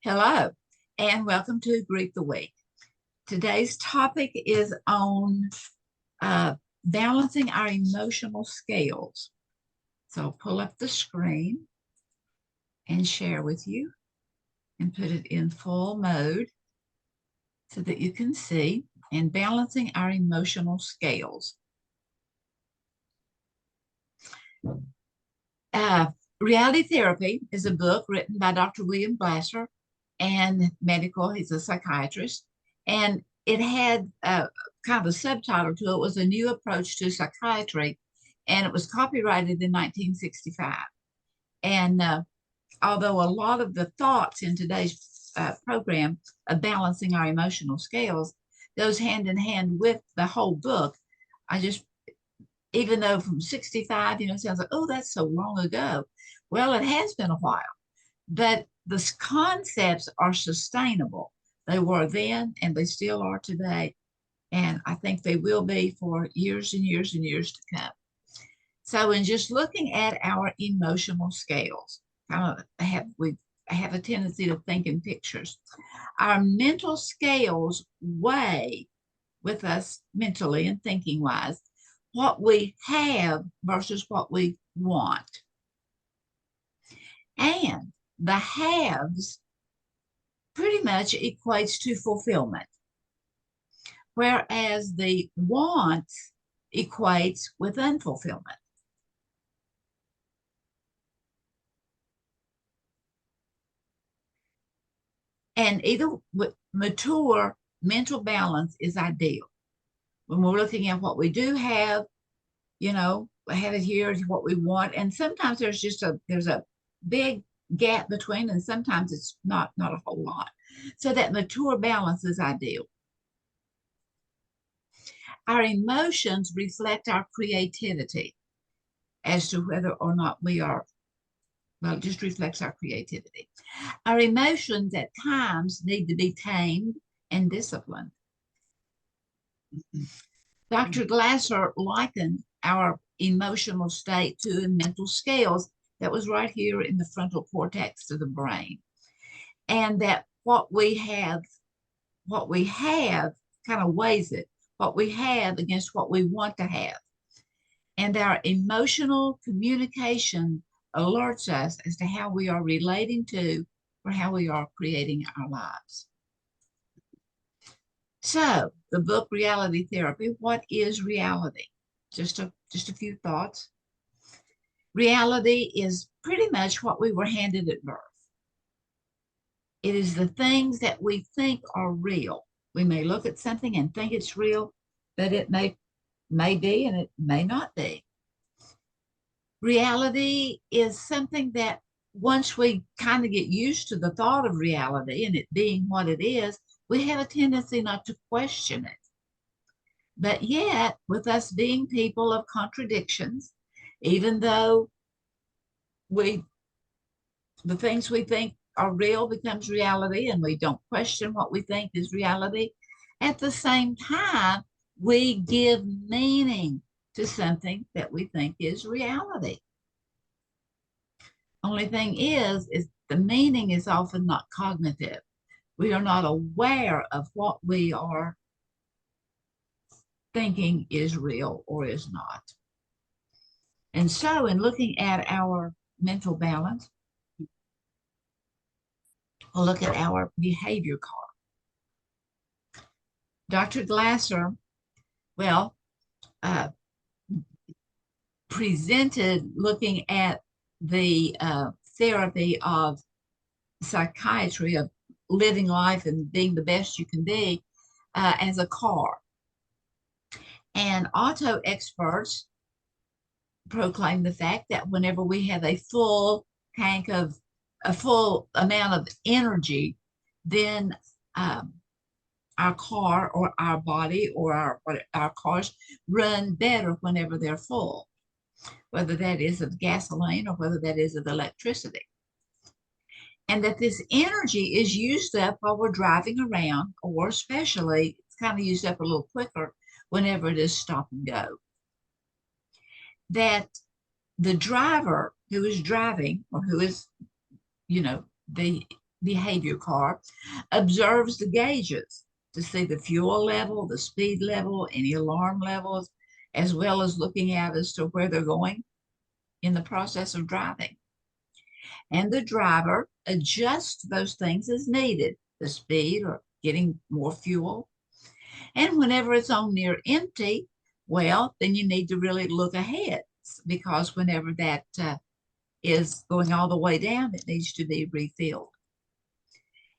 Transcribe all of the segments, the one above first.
Hello, and welcome to Greet the Week. Today's topic is on balancing our emotional scales. So I'll pull up the screen and share with you and put it in full mode so that you can see, and balancing our emotional scales. Uh, Reality Therapy is a book written by Dr. William Glasser and he's a psychiatrist. And it had kind of a subtitle to it, was A New Approach to Psychiatry. And it was copyrighted in 1965. And although a lot of the thoughts in today's program of balancing our emotional scales goes hand in hand with the whole book, I just, even though from 65, it sounds like, oh, that's so long ago. Well, it has been a while, but the concepts are sustainable. They were then and they still are today. And I think they will be for years and years and years to come. So in just looking at our emotional scales, I have a tendency to think in pictures. Our mental scales weigh with us mentally and thinking wise what we have versus what we want. And the haves pretty much equates to fulfillment, whereas the wants equates with unfulfillment. And either mature mental balance is ideal. When we're looking at what we do have, I have it here is what we want. And sometimes there's a big gap between, and sometimes it's not a whole lot. So that mature balance is ideal. Our emotions reflect our creativity as to whether or not we are, well, it just reflects our creativity. Our emotions at times need to be tamed and disciplined. Dr. Glasser likened our emotional state to mental scales that was right here in the frontal cortex of the brain. And that what we have kind of weighs it, what we have against what we want to have. And our emotional communication alerts us as to how we are relating to or how we are creating our lives. So the book Reality Therapy, what is reality? Just a few thoughts. Reality is pretty much what we were handed at birth. It is the things that we think are real. We may look at something and think it's real, but it may be and it may not be. Reality is something that once we kind of get used to the thought of reality and it being what it is, we have a tendency not to question it. But yet, with us being people of contradictions, even though the things we think are real becomes reality and we don't question what we think is reality, at the same time, we give meaning to something that we think is reality. Only thing is the meaning is often not cognitive. We are not aware of what we are thinking is real or is not. And so in looking at our mental balance, we'll look at our behavior card. Dr. Glasser, presented looking at the therapy of psychiatry, of living life and being the best you can be, as a car. And auto experts proclaim the fact that whenever we have a full amount of energy, then our car or our body or our cars run better whenever they're full, whether that is of gasoline or whether that is of electricity. And that this energy is used up while we're driving around, or especially it's kind of used up a little quicker whenever it is stop and go. That the driver who is driving, or who is, the behavior car observes the gauges to see the fuel level, the speed level, any alarm levels, as well as looking out as to where they're going in the process of driving. And the driver adjusts those things as needed, the speed or getting more fuel. And whenever it's on near empty, well, then you need to really look ahead, because whenever that is going all the way down, it needs to be refilled.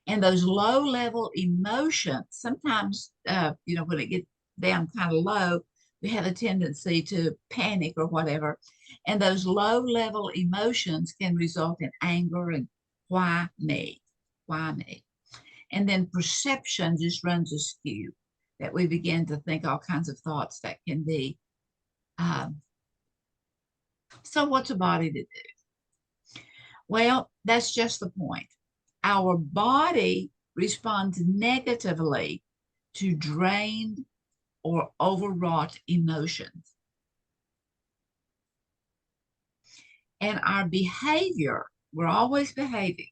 And those low level emotions, sometimes, when it gets down kind of low, we have a tendency to panic or whatever. And those low level emotions can result in anger and why me? Why me? And then perception just runs askew, that we begin to think all kinds of thoughts that can be. So, what's a body to do? Well, that's just the point. Our body responds negatively to drained or overwrought emotions. And our behavior, we're always behaving,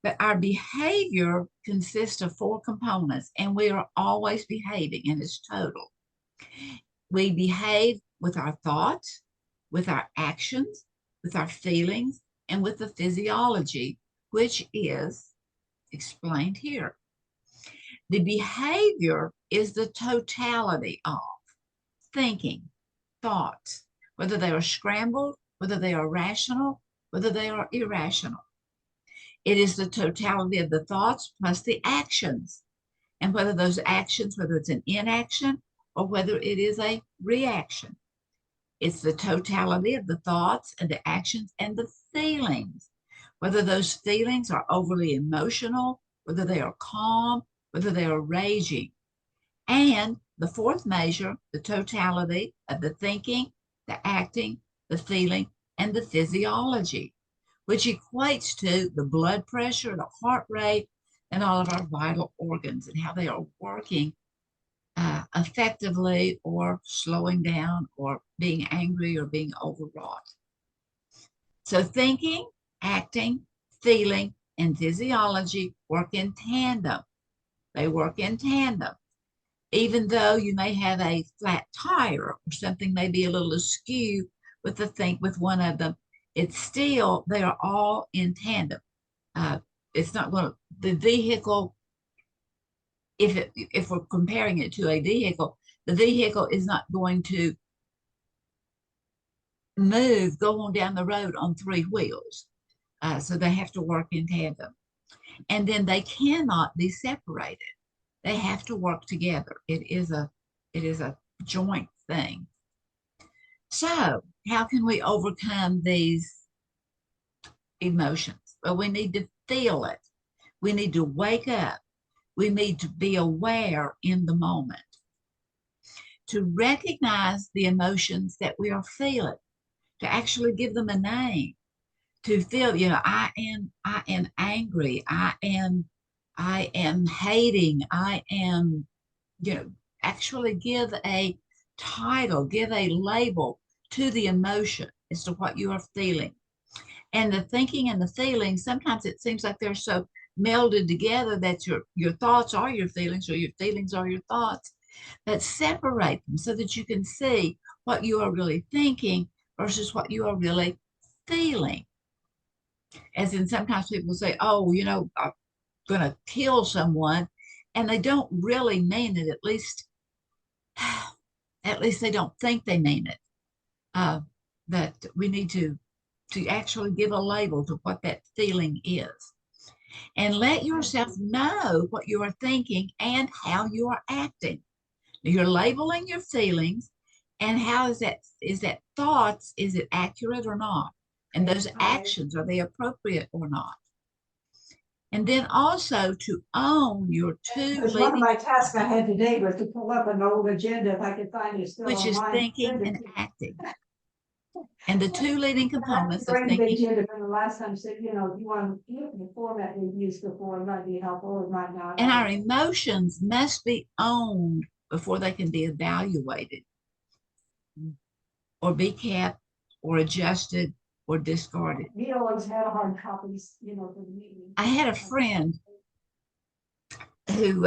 but our behavior consists of 4 components, and we are always behaving, and it's total. We behave with our thoughts, with our actions, with our feelings, and with the physiology, which is explained here. The behavior is the totality of thinking, thoughts, whether they are scrambled, whether they are rational, whether they are irrational. It is the totality of the thoughts plus the actions, and whether those actions, whether it's an inaction or whether it is a reaction. It's the totality of the thoughts and the actions and the feelings, whether those feelings are overly emotional, whether they are calm, whether they are raging. And the 4th measure, the totality of the thinking, the acting, the feeling, and the physiology, which equates to the blood pressure, the heart rate, and all of our vital organs and how they are working effectively or slowing down or being angry or being overwrought. So thinking, acting, feeling, and physiology work in tandem. They work in tandem. Even though you may have a flat tire or something may be a little askew with one of them, it's still, they are all in tandem. It's not going to, the vehicle, if we're comparing it to a vehicle, the vehicle is not going to go on down the road on 3 wheels. So they have to work in tandem. And then they cannot be separated. They have to work together. It is a joint thing. So how can we overcome these emotions? Well, we need to feel it. We need to wake up. We need to be aware in the moment, to recognize the emotions that we are feeling, to actually give them a name, to feel, I am angry, I am hating, I am, actually give a title, give a label to the emotion as to what you are feeling. And the thinking and the feeling, sometimes it seems like they're so melded together that your thoughts are your feelings or your feelings are your thoughts. But separate them so that you can see what you are really thinking versus what you are really feeling. As in, sometimes people say, oh, I'm going to kill someone, and they don't really mean it. At least they don't think they mean it. That we need to actually give a label to what that feeling is, and let yourself know what you are thinking and how you are acting. You're labeling your feelings, and how is that thoughts, is it accurate or not? And those actions, are they appropriate or not? And then also to own your two Because one of my tasks I had today was to pull up an old agenda if I could find it still which is online. thinking and acting. And the 2 leading components of Bring the thinking. agenda from the last time, so if you want to look at the format we've used before, it might be helpful, it might not. And our emotions must be owned before they can be evaluated or be kept or adjusted or discarded. We always had hard copies, for the meeting. I had a friend who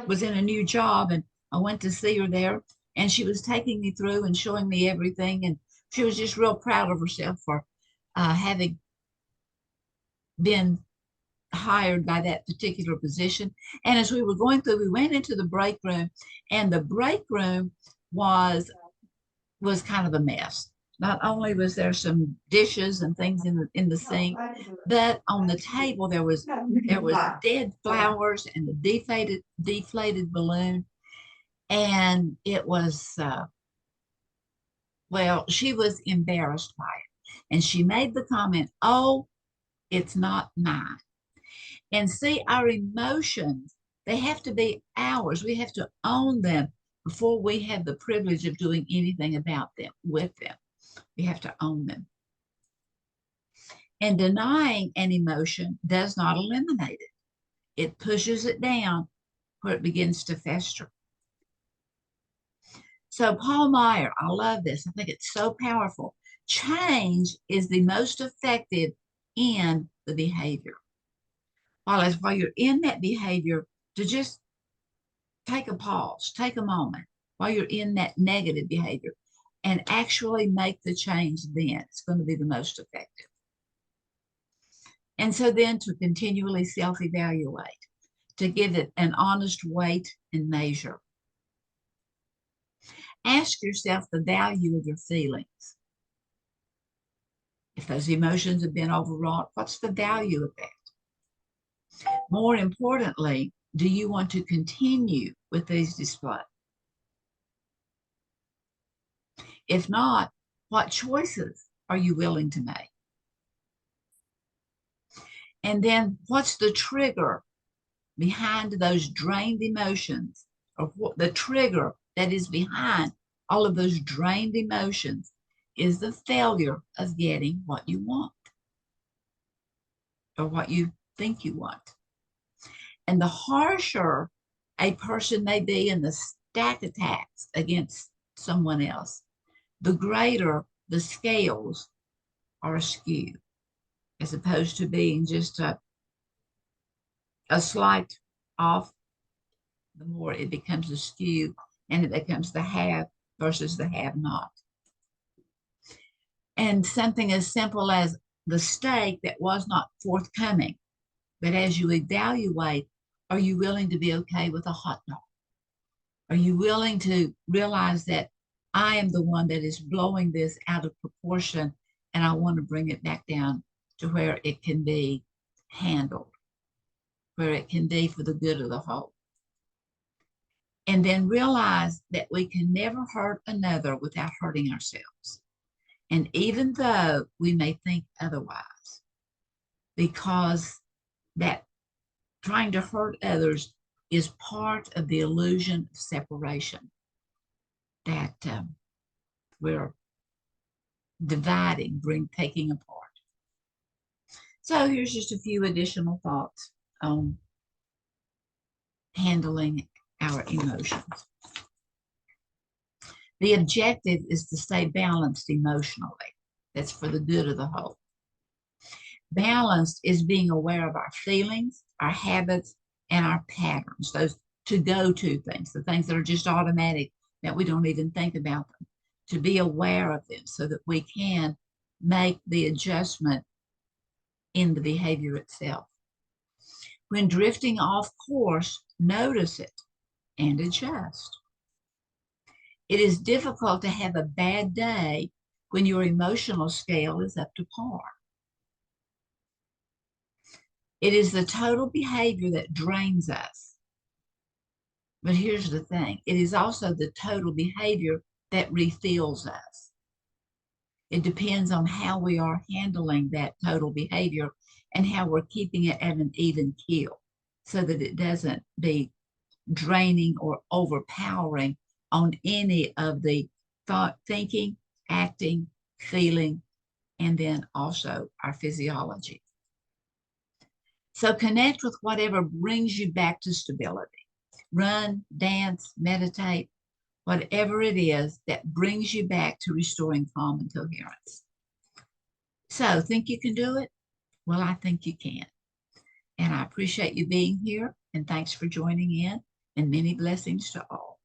was in a new job, and I went to see her there, and she was taking me through and showing me everything, and she was just real proud of herself for having been hired by that particular position. And as we were going through, we went into the break room, and the break room was kind of a mess. Not only was there some dishes and things in the sink, but on the table there was dead flowers and a deflated balloon, and it was well, she was embarrassed by it, and she made the comment, "Oh, it's not mine." And see, our emotions, they have to be ours. We have to own them before we have the privilege of doing anything about them, with them. We have to own them. And denying an emotion does not eliminate it. It pushes it down where it begins to fester. So Paul Meyer, I love this. I think it's so powerful. Change is the most effective in the behavior. While you're in that behavior, to just take a pause, take a moment while you're in that negative behavior and actually make the change, then it's going to be the most effective. And so then to continually self-evaluate, to give it an honest weight and measure. Ask yourself the value of your feelings. If those emotions have been overwrought, what's the value of that? More importantly, do you want to continue with these displays? If not, what choices are you willing to make? And then what's the trigger behind those drained emotions, or what the trigger that is behind all of those drained emotions is the failure of getting what you want or what you think you want. And the harsher a person may be in the stack attacks against someone else, the greater the scales are askew, as opposed to being just a slight off. The more it becomes askew, and it becomes the have versus the have not. And something as simple as the steak that was not forthcoming, but as you evaluate, are you willing to be okay with a hot dog? Are you willing to realize that I am the one that is blowing this out of proportion, and I want to bring it back down to where it can be handled, where it can be for the good of the whole? And then realize that we can never hurt another without hurting ourselves. And even though we may think otherwise, because that trying to hurt others is part of the illusion of separation, that we're dividing, taking apart. So here's just a few additional thoughts on handling our emotions. The objective is to stay balanced emotionally. That's for the good of the whole. Balanced is being aware of our feelings, our habits, and our patterns, those to-go-to things, the things that are just automatic, that we don't even think about them, to be aware of them so that we can make the adjustment in the behavior itself. When drifting off course, notice it and adjust. It is difficult to have a bad day when your emotional scale is up to par. It is the total behavior that drains us. But here's the thing, it is also the total behavior that refills us. It depends on how we are handling that total behavior and how we're keeping it at an even keel so that it doesn't be draining or overpowering on any of the thought, thinking, acting, feeling, and then also our physiology. So connect with whatever brings you back to stability. Run, dance, meditate, whatever it is that brings you back to restoring calm and coherence. So, think you can do it? Well, I think you can. And I appreciate you being here. And thanks for joining in. And many blessings to all.